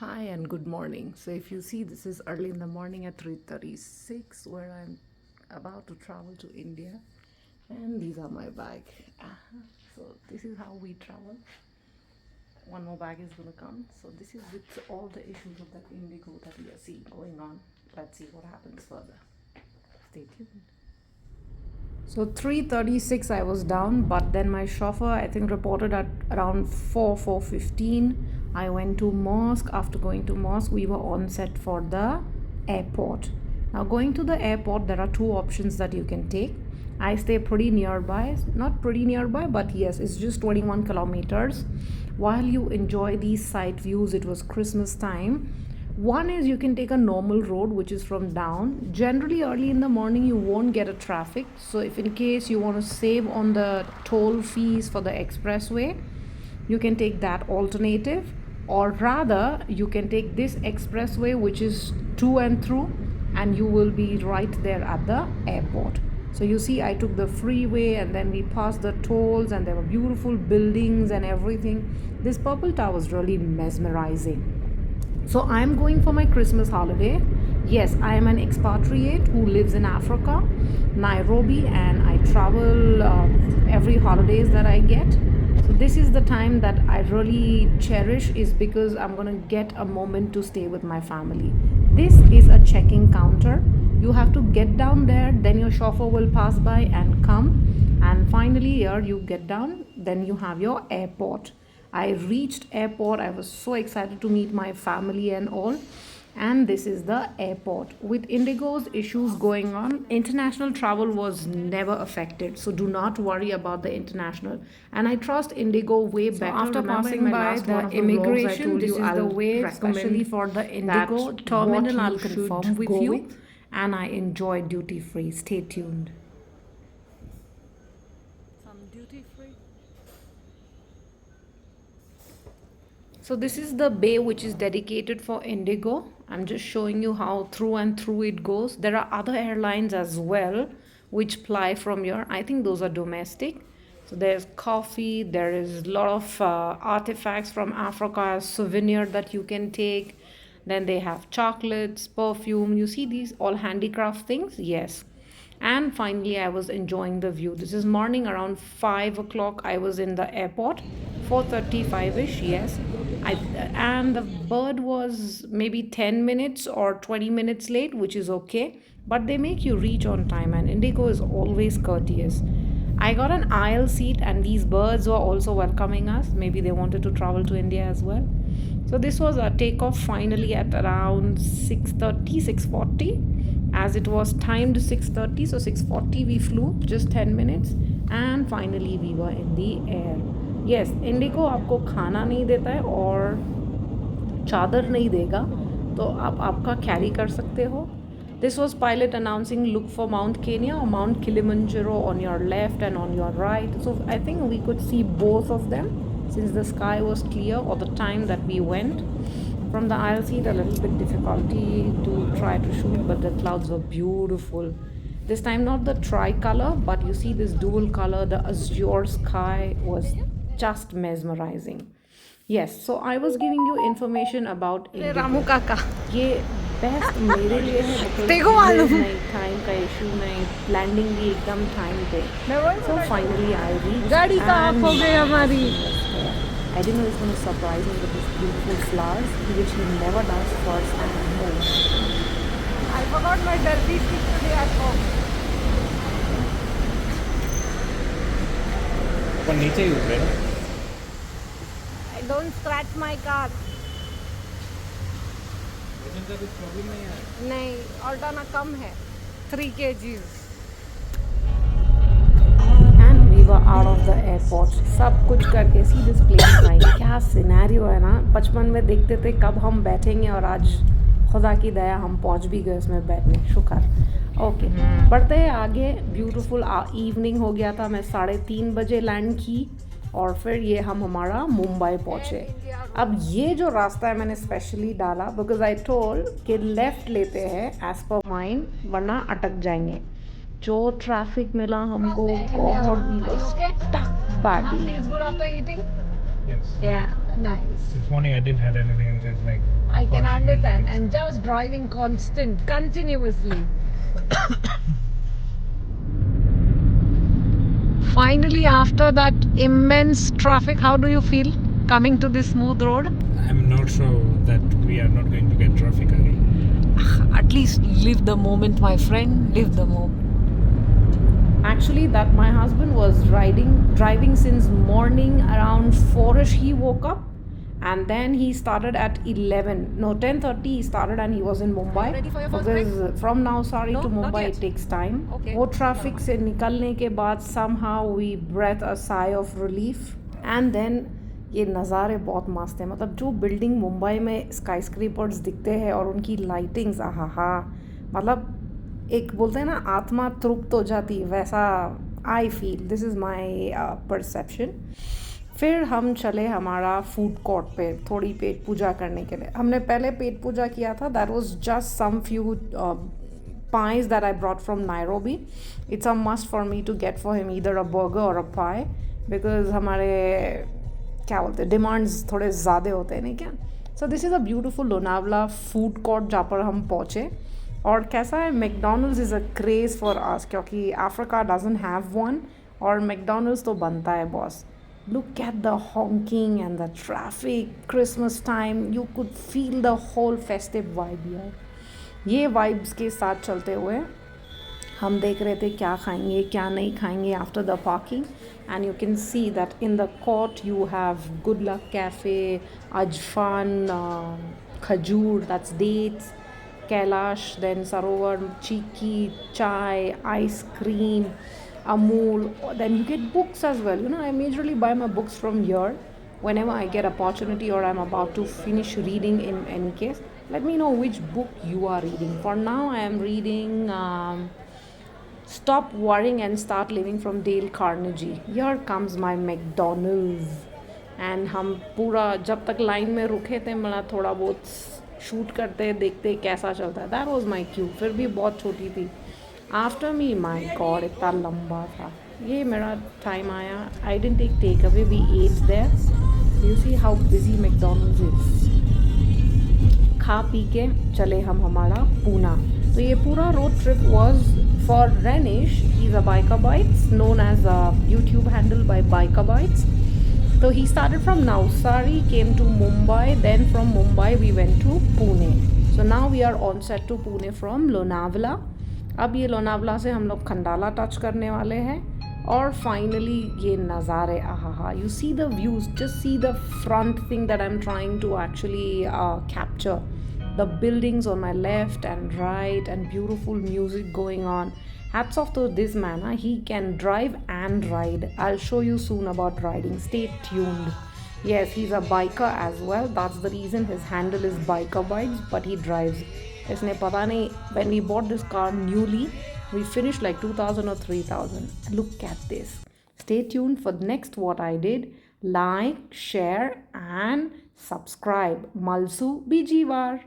Hi and good morning. So if you see, this is early in the morning at 3:36 where I'm about to travel to India, and these are my bag. So this is how we travel. One more bag is gonna come. So this is with all the issues of that indigo that we are seeing going on. Let's see what happens further. Stay tuned. So 3:36 I was down, but then my chauffeur I think reported at around 4:15. I went to mosque. After going to mosque, we were on set for the airport. Now going to the airport, there are two options that you can take. I stay pretty nearby, not pretty nearby, but yes, it's just 21 kilometers. While you enjoy these sight views, it was Christmas time. One is you can take a normal road which is from down. Generally early in the morning you won't get a traffic. So if in case you want to save on the toll fees for the expressway, you can take that alternative, or rather you can take this expressway which is to and through, and you will be right there at the airport. So you see, I took the freeway and then we passed the tolls and there were beautiful buildings and everything. This purple tower was really mesmerizing. So I'm going for my Christmas holiday. Yes, I am an expatriate who lives in Africa, Nairobi, and I travel every holidays that I get. So this is the time that I really cherish, is because I'm going to get a moment to stay with my family. This is a check-in counter. You have to get down there, then your chauffeur will pass by and come, and finally here you get down, then you have your airport. I reached airport. I was so excited to meet my family and all. And this is the airport. With Indigo's issues going on, international travel was never affected. So do not worry about the international. And I trust Indigo way better. After Remember passing by the immigration, this is the way, especially for the Indigo terminal, I'll confirm with you. And I enjoy duty free. Stay tuned. some duty free. So this is the bay which is dedicated for Indigo. I'm just showing you how through and through it goes. There are other airlines as well which fly from here. I think those are domestic. So there's coffee, there is a lot of artifacts from Africa as souvenir that you can take. Then they have chocolates, perfume. You see these all handicraft things? Yes. And finally I was enjoying the view. This is morning around 5 o'clock. I was in the airport, 4:35ish. Yes, and the bird was maybe 10 minutes or 20 minutes late, which is okay, but they make you reach on time, and Indigo is always courteous. I got an aisle seat, and these birds were also welcoming us. Maybe they wanted to travel to India as well. So this was a takeoff finally at around 6:30, 6:40, as it was timed 6:30. So 6:40 we flew, just 10 minutes, and finally we were in the air. Yes, Indigo आपको खाना नहीं देता है और चादर नहीं देगा, तो आप आपका कैरी कर सकते हो. This was pilot announcing look for Mount Kenya or Mount Kilimanjaro on your left and on your right. So I think we could see both of them since the sky was clear, or the time that we went. From the aisle seat, a little bit difficulty to try to shoot, but the clouds were beautiful. This time not the tricolor, but you see this dual color, the azure sky was just mesmerizing. Yes, so I was giving you information about Indigo. Ramu काका ये best मेरे लिए है because देखो मालूम। नहीं, time का issue नहीं, लैंडिंग भी एकदम टाइम पे. So finally I reached. गाड़ी का ऑफ and हो गई हमारी। I didn't know he's going to surprise me with these beautiful flowers, which he never does first and more. I forgot my derby stick today at home. पर नीचे ही उतरे ना. Don't scratch my car. वजन का कुछ problem नहीं है. नहीं, ऑल्टाना कम है 3 kgs. And we were out of the airport. सब कुछ करके see this plane flying. क्या सिनेरियो है ना. बचपन में देखते थे कब हम बैठेंगे, और आज खुदा की दया हम पहुंच भी गए उसमें बैठने. शुक्र. ओके, बढ़ते हैं आगे. ब्यूटीफुल इवनिंग हो गया था. मैं 3:30 बजे लैंड की, और फिर ये हम हमारा मुंबई पहुँचे. अब ये जो रास्ता है मैंने स्पेशली डाला बिकॉज आई टोल्ड कि लेफ़्ट लेते हैं एज पर माइंड, वरना अटक जाएंगे. जो ट्रैफिक मिला हमको, god we were stuck badly. Yes. Yeah. Nice. This morning I didn't have anything and it's like I can gosh, understand. And just driving continuously. Finally, after that immense traffic, how do you feel coming to this smooth road? I'm not sure that we are not going to get traffic again. At least live the moment, my friend. Live the moment. Actually, that my husband was driving since morning around 4ish. He woke up, and then he started at 11. No, 10:30 he started, and he was in Mumbai. Ready for your first Because from Navsari No, to not Mumbai yet. it takes time. Okay. वो traffic से निकलने के बाद somehow we breathed a sigh of relief, and then ये नज़ारे बहुत मस्त हैं. मतलब जो बिल्डिंग मुंबई में स्काई स्क्रेपर्स दिखते हैं और उनकी लाइटिंग्स, आहा, मतलब एक बोलते हैं ना आत्मा तृप्त हो जाती, वैसा I feel. This is my perception. फिर हम चले हमारा फूड कोर्ट पे थोड़ी पेट पूजा करने के लिए. हमने पहले पेट पूजा किया था. That was just some few pies that I brought from Nairobi. It's a must for me to get for him either a burger or a pie because हमारे क्या बोलते हैं डिमांड्स थोड़े ज़्यादा होते हैं, नहीं क्या. So this is a beautiful Lonavala food court जहाँ पर हम पहुँचे. और कैसा है, McDonald's is a craze for us क्योंकि अफ्रीका डजंट हैव वन, और मैकडोनल्ड्स तो बनता है boss. Look at the honking and the traffic. Christmas time, you could feel the whole festive vibe here. ये वाइब्स के साथ चलते हुए हम देख रहे थे क्या खाएंगे क्या नहीं खाएंगे after the parking. And you can see that in the court you have good luck cafe, अजफान, khajoor, that's dates, Kailash, then Sarovar, चीकी, chai, ice cream, Amul. Then you get books as well. You know, I majorly buy my books from here whenever I get opportunity or I'm about to finish reading. In any case, let me know which book you are reading. For now, I am reading Stop Worrying and Start Living from Dale Carnegie. Here comes my McDonald's. And हम पूरा जब तक line में रुके थे मैं थोड़ा बहुत शूट करते देखते कैसा चलता है. That was my Q. फिर भी बहुत छोटी थी. आफ्टर मी, माई गॉड, इतना लंबा था. ये मेरा टाइम आया. I didn't take away, we ate there. You see how busy McDonald's is. खा पी के चले हम हमारा पूना. तो ये पूरा road trip was for Renish. He is a Bikabytes, known as a YouTube handle by Bikabytes. So he started from Navsari, came to Mumbai, then from Mumbai we went to Pune. So now we are on set to Pune from Lonavala. अब ये लोनावला से हम लोग Khandala touch करने वाले हैं. और finally ये नज़ारे, आहा, you see the views, just see the front thing that I am trying to actually capture. The buildings on my left and right and beautiful music going on. Hats off to this man. He can drive and ride. I'll show you soon about riding. Stay tuned. Yes, he's a biker as well. That's the reason his handle is Biker Bikes, but he drives. इसने पता नहीं, when we bought this car newly, we finished like 2000 or 3000. Look at this. Stay tuned for next what I did. Like, share and subscribe. Malsu Bijivar.